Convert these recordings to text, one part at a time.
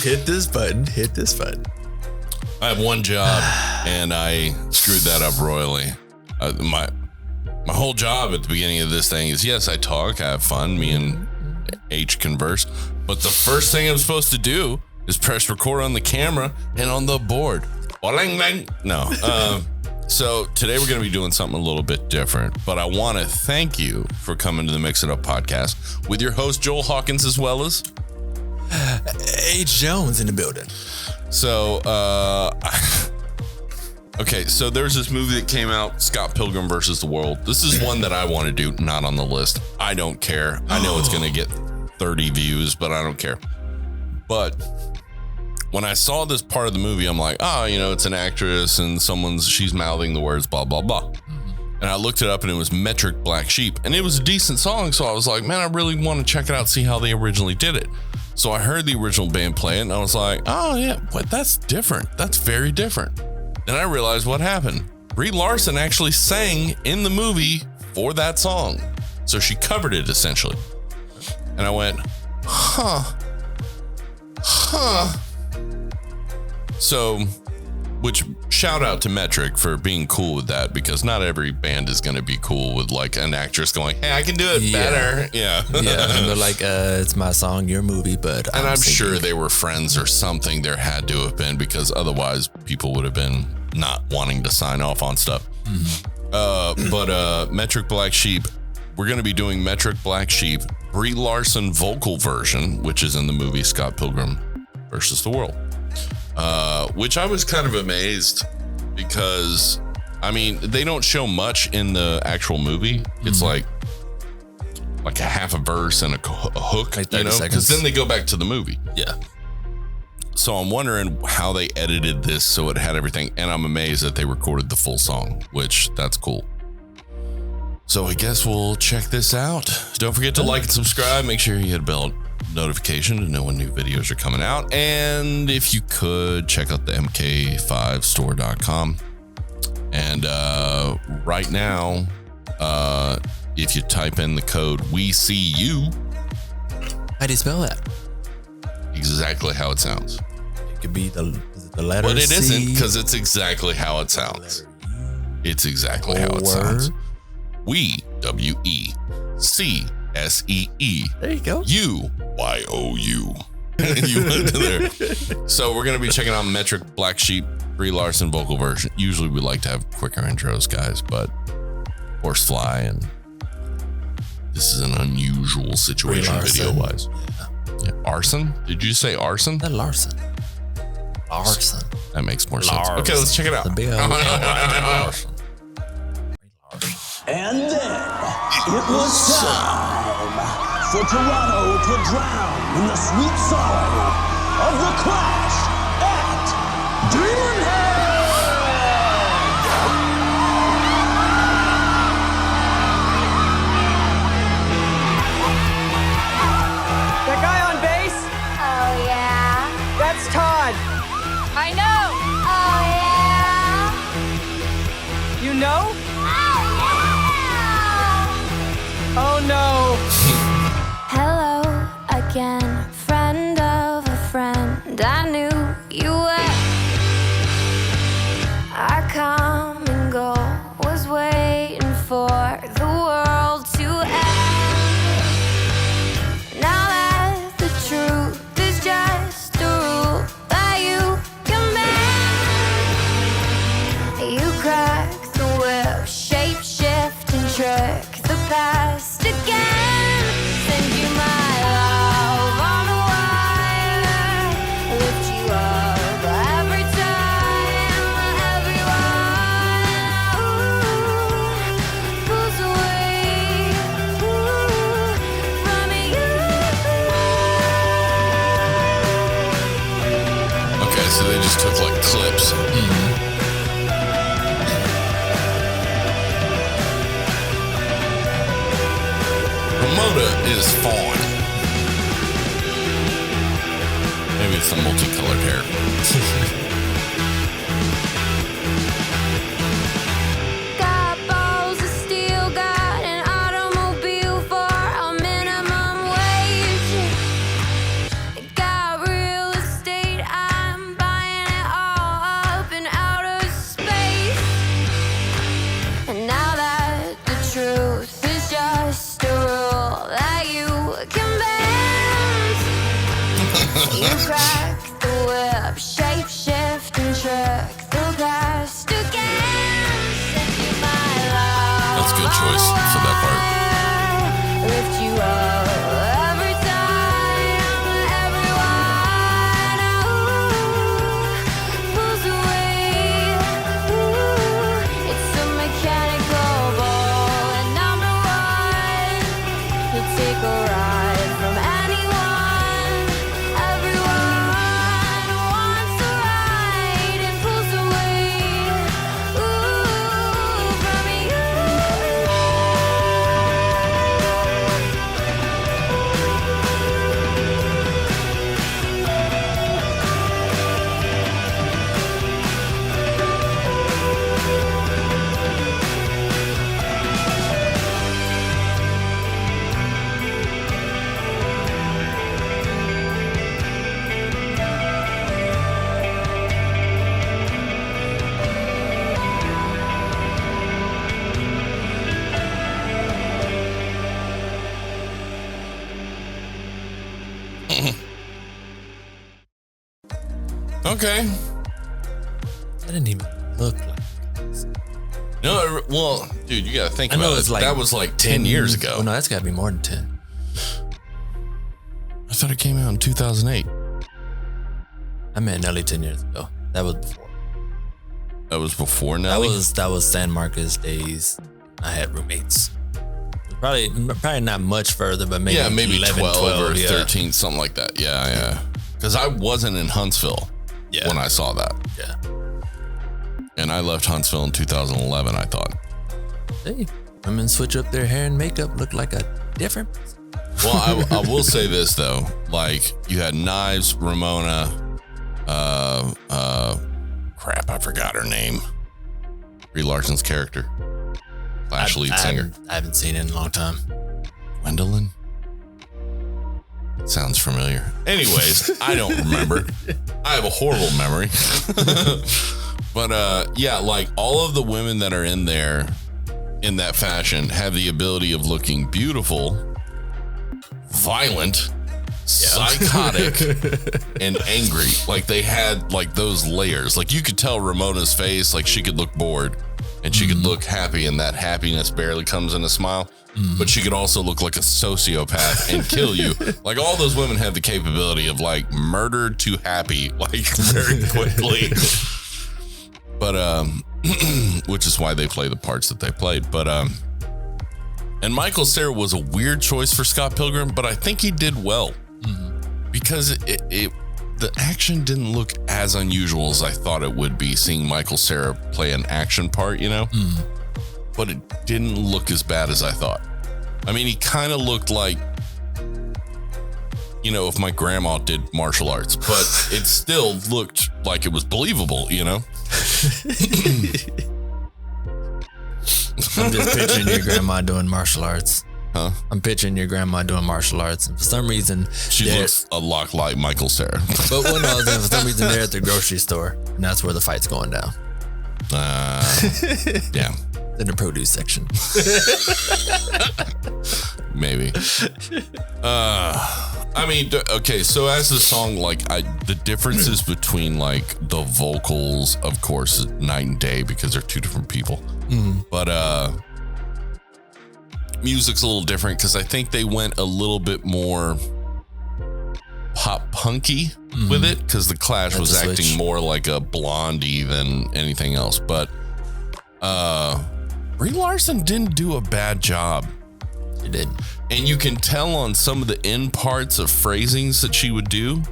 Hit this button. Hit this button. I have one job, and I screwed that up royally. My whole job at the beginning of this thing is, yes, I talk, I have fun, me and H converse, but the first thing I'm supposed to do is press record on the camera and on the board. No. So today we're going to be doing something a little bit different, but I want to thank you for coming to the Mix It Up podcast with your host, Joel Hawkins, as well as H. Jones in the building. So, okay, so there's this movie that came out, Scott Pilgrim versus the World. This is one that I want to do, not on the list. I don't care. I know it's going to get 30 views, but I don't care. But when I saw this part of the movie, I'm like, it's an actress and she's mouthing the words, blah, blah, blah. And I looked it up and it was Metric Black Sheep. And it was a decent song. So I was like, man, I really want to check it out, see how they originally did it. So I heard the original band play it and I was like, oh yeah, but that's different. That's very different. Then I realized what happened. Brie Larson actually sang in the movie for that song. So she covered it essentially. And I went, huh. So, which shout out to Metric for being cool with that, because not every band is going to be cool with like an actress going, hey, I can do it better. Yeah. And they're like, it's my song, your movie, but and I'm sure they were friends or something. There had to have been, because otherwise people would have been not wanting to sign off on stuff. But Metric Black Sheep, we're going to be doing Metric Black Sheep, Brie Larson vocal version, which is in the movie Scott Pilgrim versus the World. Which I was kind of amazed because, they don't show much in the actual movie. It's like a half a verse and a hook, like 30 seconds. Because then they go back to the movie. Yeah. So I'm wondering how they edited this so it had everything. And I'm amazed that they recorded the full song, which that's cool. So I guess we'll check this out. Don't forget to like and subscribe. Make sure you hit a bell notification to know when new videos are coming out. And if you could, check out the mk5store.com. And right now, if you type in the code we see you, how do you spell that? Exactly how it sounds. It could be the letter but it C. isn't, because it's exactly how it sounds. It's exactly how it sounds. We, WECSEE. There you go. UYOU. You went to there. So we're going to be checking out Metric Black Sheep, Brie Larson vocal version. Usually we like to have quicker intros, guys, but Horsefly, and this is an unusual situation video-wise. Yeah. Arson? Did you say arson? The Larson. Arson. That makes more sense. Okay, let's check it out. The big Larson. And then it was time for Toronto to drown in the sweet sorrow of the clash at Demonhead. That guy on bass? Oh, yeah? That's Todd. I know. Oh, yeah? You know? Oh, yeah! Oh, no. Hello again, friend of a friend. I knew you were. Our common goal was waiting for the world to end. Now that the truth is just a rule that you can bend, you crack the whip, shape shift and trick the past again. Send you my love on a wire, lift you up every time everyone pulls away from you. Okay, so they just took like clips. Ramona is fine. Maybe it's the multicolored hair. Got balls of steel, got an automobile for a minimum wage. just a rule that you can bend. You crack the whip, shape shift and trick the past again. Send you my love. That's a good choice for that part. Lift you up every time, everyone pulls away. It's a mechanical ball, and number one, you take a ride from anyone. Everyone wants a ride and pulls away from you. Okay. That didn't even look like. No, well, dude, you gotta think I know about it. it's like That was like 10 years ago. Well, no, that's gotta be more than 10. I thought it came out in 2008. I meant nearly 10 years ago. That was before. That was before Nelly? That was San Marcos days. I had roommates. Probably not much further, but maybe 11, 12 or yeah. 13, something like that. Yeah. Because I wasn't in Huntsville when I saw that. Yeah. And I left Huntsville in 2011, I thought. Hey, women switch up their hair and makeup, look like a different. Well, I will say this, though. Like, you had Knives, Ramona, crap, I forgot her name. Brie Larson's character. Flash lead singer. I haven't seen it in a long time. Gwendolyn? Sounds familiar. Anyways, I don't remember. I have a horrible memory. But yeah, like all of the women that are in there in that fashion have the ability of looking beautiful, violent, psychotic, and angry. Like they had like those layers. Like you could tell Ramona's face, like she could look bored and she could look happy, and that happiness barely comes in a smile. But she could also look like a sociopath and kill you. Like all those women have the capability of like murder to happy, like very quickly. But which is why they play the parts that they played. But and Michael Cera was a weird choice for Scott Pilgrim, but I think he did well because the action didn't look as unusual as I thought it would be, seeing Michael Cera play an action part, you know. But it didn't look as bad as I thought. I mean, he kind of looked like, you know, if my grandma did martial arts, but it still looked like it was believable, you know? I'm just picturing your grandma doing martial arts. Huh? I'm picturing your grandma doing martial arts, and for some reason, She looks a lot like Michael Cera. But one of for some reason they're at the grocery store, and that's where the fight's going down. Yeah. In the produce section. Maybe. I mean, okay, so as the song, like, the differences between, like, the vocals, of course, is night and day because they're two different people. But music's a little different because I think they went a little bit more pop punky with it because the Clash was acting more like a Blondie than anything else. But Brie Larson didn't do a bad job. She did. And you can tell on some of the end parts of phrasings that she would do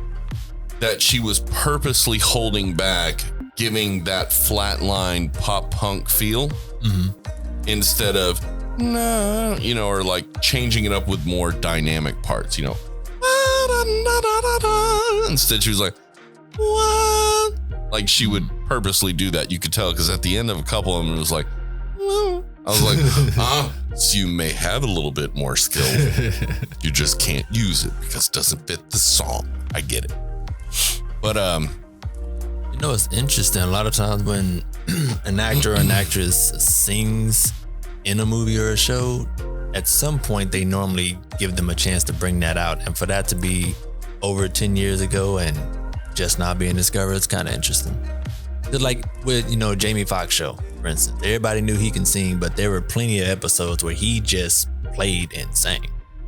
that she was purposely holding back, giving that flatline pop punk feel instead of, no, you know, or like changing it up with more dynamic parts, you know. Instead, she was like, what? Like she would purposely do that. You could tell because at the end of a couple of them, it was like, I was like, so you may have a little bit more skill. You just can't use it because it doesn't fit the song. I get it. But, you know, it's interesting. A lot of times when an actor or an actress sings in a movie or a show, at some point they normally give them a chance to bring that out, and for that to be over 10 years ago and just not being discovered, it's kind of interesting. Just like with, Jamie Foxx show, for instance, everybody knew he can sing, but there were plenty of episodes where he just played and sang.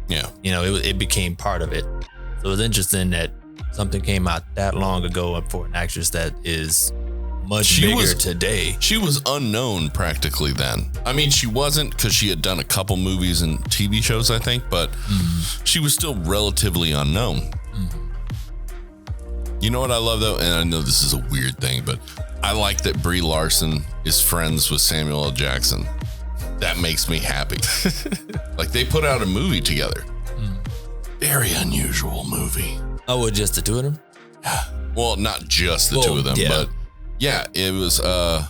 Yeah. It became part of it. So it was interesting that something came out that long ago for an actress that is much bigger today. She was unknown practically then. I mean, she wasn't, because she had done a couple movies and TV shows, I think, but she was still relatively unknown. You know what I love, though? And I know this is a weird thing, but I like that Brie Larson is friends with Samuel L. Jackson. That makes me happy. Like, they put out a movie together. Very unusual movie. Oh, with just the two of them? Well, not just the two of them, but yeah, it was, come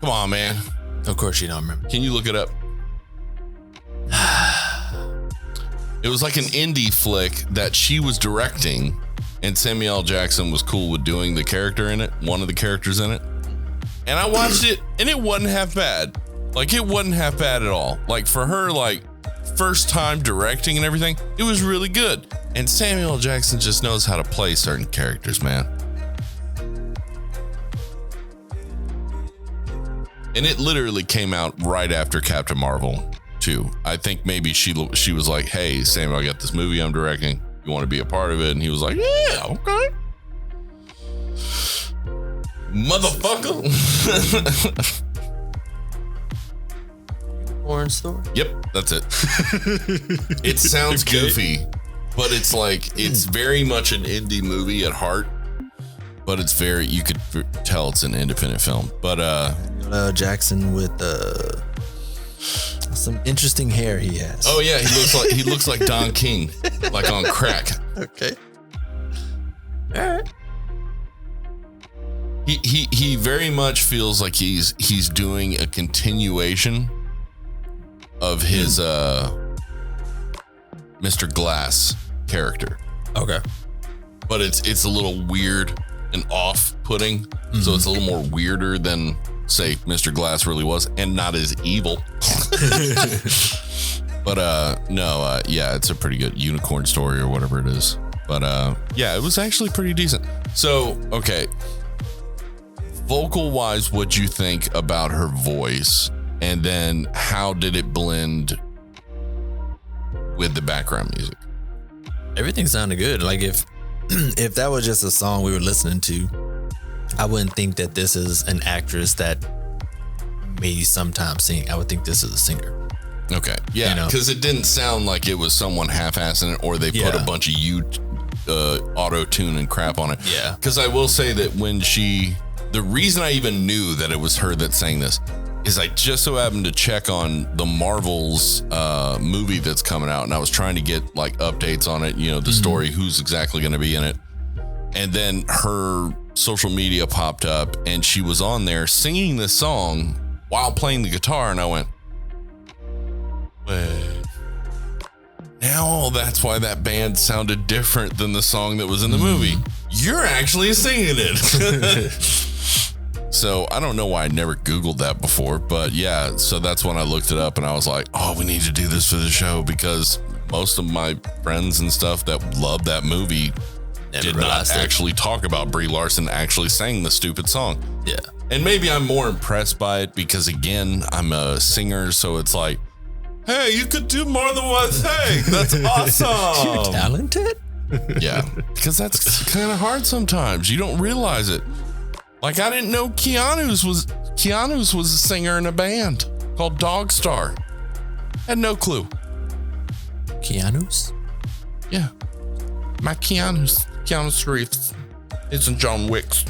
on, man. Of course you don't remember. Can you look it up? It was like an indie flick that she was directing, and Samuel L. Jackson was cool with doing the character in it, one of the characters in it. And I watched it, and it wasn't half bad. Like, it wasn't half bad at all. Like, for her, like, first time directing and everything, it was really good. And Samuel L. Jackson just knows how to play certain characters, man. And it literally came out right after Captain Marvel 2. I think maybe she was like, hey, Samuel, I got this movie I'm directing. You want to be a part of it? And he was like, yeah, okay. Motherfucker. Porn store? Yep, that's it. It sounds goofy, but it's like, it's very much an indie movie at heart, but it's very, you could tell it's an independent film. But Jackson with some interesting hair he has. Oh yeah, he looks like Don King, like on crack. Okay. All right. He very much feels like he's doing a continuation of his Mr. Glass character. Okay. But it's a little weird and off-putting. So it's a little more weirder than, say, Mr. Glass really was, and not as evil. But yeah, it's a pretty good unicorn story or whatever it is. But yeah, it was actually pretty decent. So, okay. Vocal-wise, what'd you think about her voice? And then how did it blend with the background music? Everything sounded good. Like, if that was just a song we were listening to, I wouldn't think that this is an actress that may sometimes sing. I would think this is a singer. Okay. Yeah, because it didn't sound like it was someone half-assing it, or they put a bunch of auto-tune and crap on it. Yeah. Because I will say that the reason I even knew that it was her that sang this is I just so happened to check on the Marvel's movie that's coming out, and I was trying to get like updates on it, the story, who's exactly going to be in it. And then her social media popped up, and she was on there singing this song while playing the guitar, and I went, wait, now that's why that band sounded different than the song that was in the movie. You're actually singing it. So I don't know why I never Googled that before, but yeah, so that's when I looked it up, and I was like, oh, we need to do this for the show, because most of my friends and stuff that love that movie did not actually talk about Brie Larson actually sang the stupid song. Yeah. And maybe I'm more impressed by it because, again, I'm a singer, so it's like, hey, you could do more than one thing. That's awesome. You're talented? Yeah, because that's kind of hard sometimes. You don't realize it. Like, I didn't know Keanu's was a singer in a band called Dog Star. Had no clue. Keanu's? Yeah. My Keanu Reeves isn't John Wicks.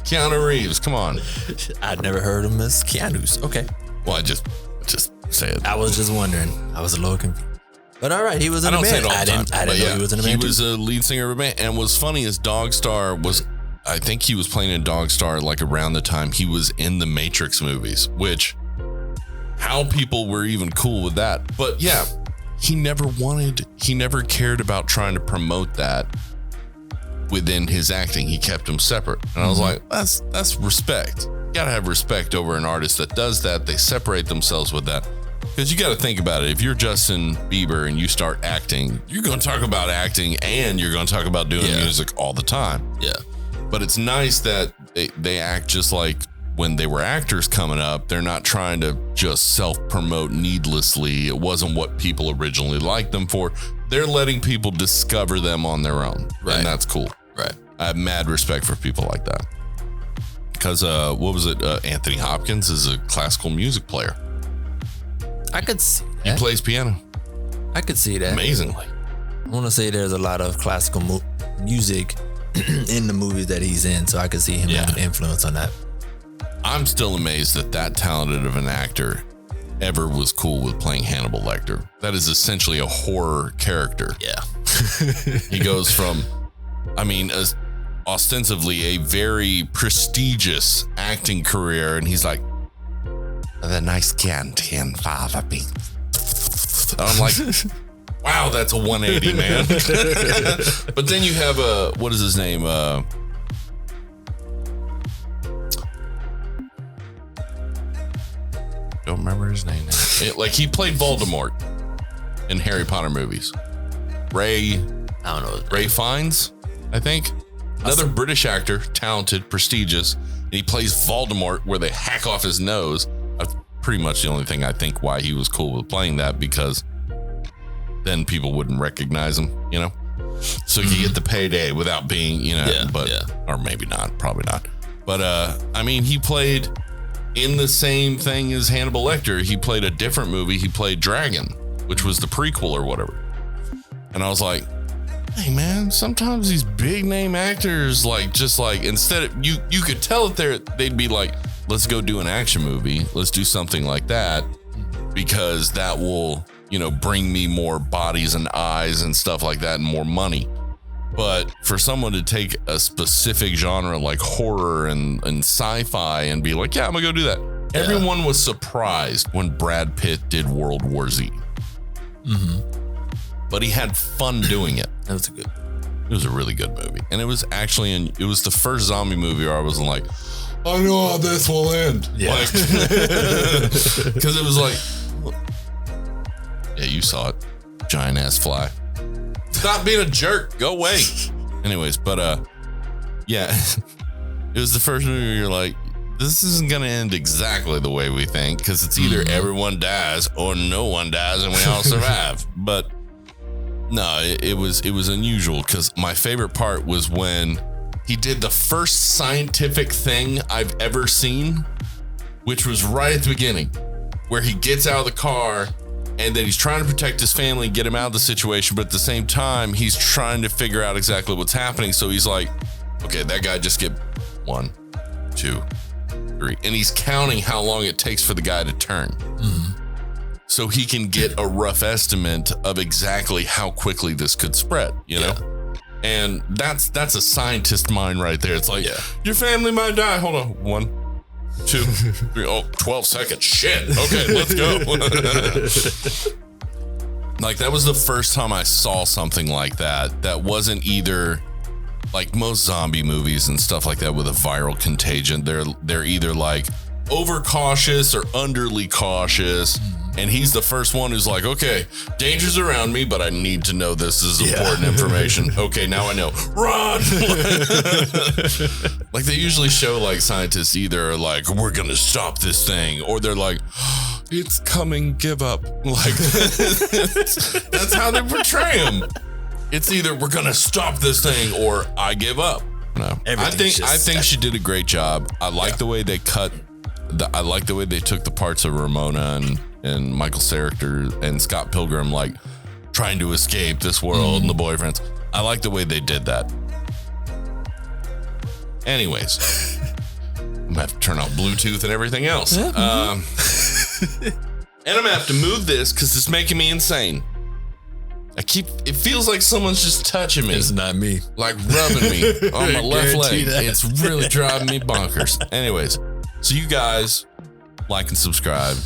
Keanu Reeves, come on. I'd never heard him as Keanu's. Okay. Well, I just say it. I was just wondering. I was a little confused. But all right, he was in a band. I don't say it all the time. I didn't know he was in a band. He was a lead singer of a band. And what's funny is Dog Star was, I think he was playing in Dog Star like around the time he was in the Matrix movies, which, how people were even cool with that. But yeah, he never cared about trying to promote that within his acting. He kept them separate. And I was like, that's respect. gotta have respect over an artist that does that. They separate themselves with that. Because you got to think about it. If you're Justin Bieber and you start acting, you're going to talk about acting and you're going to talk about doing music all the time. Yeah. But it's nice that they act just like when they were actors coming up. They're not trying to just self-promote needlessly. It wasn't what people originally liked them for. They're letting people discover them on their own. Right. And that's cool. Right. I have mad respect for people like that. Because, what was it? Anthony Hopkins is a classical music player. I could see that. He plays piano. I could see that. Amazingly. I want to say there's a lot of classical music in the movies that he's in, so I could see him having influence on that. I'm still amazed that talented of an actor ever was cool with playing Hannibal Lecter. That is essentially a horror character. Yeah. He goes from, ostensibly a very prestigious acting career, and he's like, the nice candy and fava beans. I'm like, wow, that's a 180, man. But then you have what is his name? Don't remember his name now. He played Voldemort in Harry Potter movies. I don't know. Ray Fiennes, I think. Another British actor, talented, prestigious, and he plays Voldemort where they hack off his nose. That's pretty much the only thing I think why he was cool with playing that, because then people wouldn't recognize him, So you get the payday without being, or maybe not, probably not. But he played in the same thing as Hannibal Lecter. He played a different movie. He played Dragon, which was the prequel or whatever. And I was like, hey man, sometimes these big name actors, instead of you could tell that they'd be like, let's go do an action movie. Let's do something like that, because that will, bring me more bodies and eyes and stuff like that and more money. But for someone to take a specific genre like horror and sci-fi and be like, yeah, I'm gonna go do that. Yeah. Everyone was surprised when Brad Pitt did World War Z. Mm-hmm. But he had fun doing it. It was a really good movie. And it was actually it was the first zombie movie where I wasn't like, I know how this will end. Yeah. Because it was like, yeah, you saw it. Giant ass fly. Stop being a jerk. Go away. Anyways, but yeah, it was the first movie where you're like, this isn't going to end exactly the way we think, because it's either everyone dies or no one dies and we all survive. But no, it was unusual, because my favorite part was when he did the first scientific thing I've ever seen, which was right at the beginning, where he gets out of the car and then he's trying to protect his family and get him out of the situation. But at the same time, he's trying to figure out exactly what's happening. So he's like, okay, that guy just get 1, 2, 3. And he's counting how long it takes for the guy to turn. Mm-hmm. So he can get a rough estimate of exactly how quickly this could spread, you know? And that's a scientist mind right there. It's like, your family might die. Hold on. 1, 2, 3. Oh, 12 seconds. Shit. Okay, let's go. Like, that was the first time I saw something like that. That wasn't either like most zombie movies and stuff like that with a viral contagion. They're either like overcautious or underly cautious. And he's the first one who's like, okay, danger's around me, but I need to know this is important information. Okay, now I know. Run! Like, they usually show like scientists either like, we're gonna stop this thing, or they're like, it's coming, give up. Like, that's how they portray him. It's either we're gonna stop this thing or I give up. No, I think she did a great job. I like the way they cut. I like the way they took the parts of Ramona and Michael's character and Scott Pilgrim, like trying to escape this world and the boyfriends. I like the way they did that. Anyways, I'm gonna have to turn off Bluetooth and everything else. And I'm gonna have to move this because it's making me insane. It feels like someone's just touching me. It's not me. Like rubbing me on my left leg. It's really driving me bonkers. Anyways, so you guys like and subscribe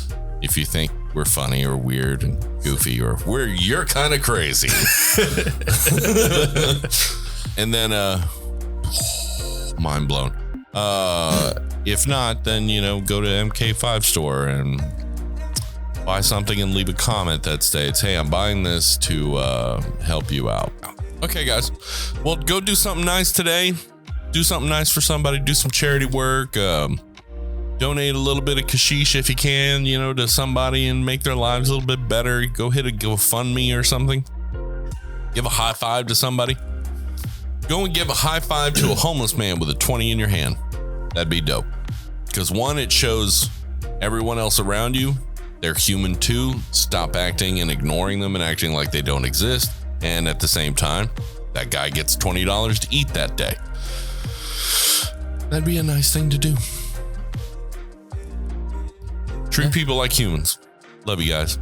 if you think we're funny or weird and goofy, or you're kind of crazy. And then mind blown. If not, then, go to MK5 store and buy something and leave a comment that states, hey, I'm buying this to help you out. Okay, guys. Well, go do something nice today. Do something nice for somebody. Do some charity work. Donate a little bit of kashish if you can, to somebody and make their lives a little bit better. Go hit a GoFundMe or something. Give a high five to somebody. Go and give a high five to a homeless man with a 20 in your hand. That'd be dope. Because one, it shows everyone else around you they're human too. Stop acting and ignoring them and acting like they don't exist. And at the same time, that guy gets $20 to eat that day. That'd be a nice thing to do. Treat people like humans. Love you guys.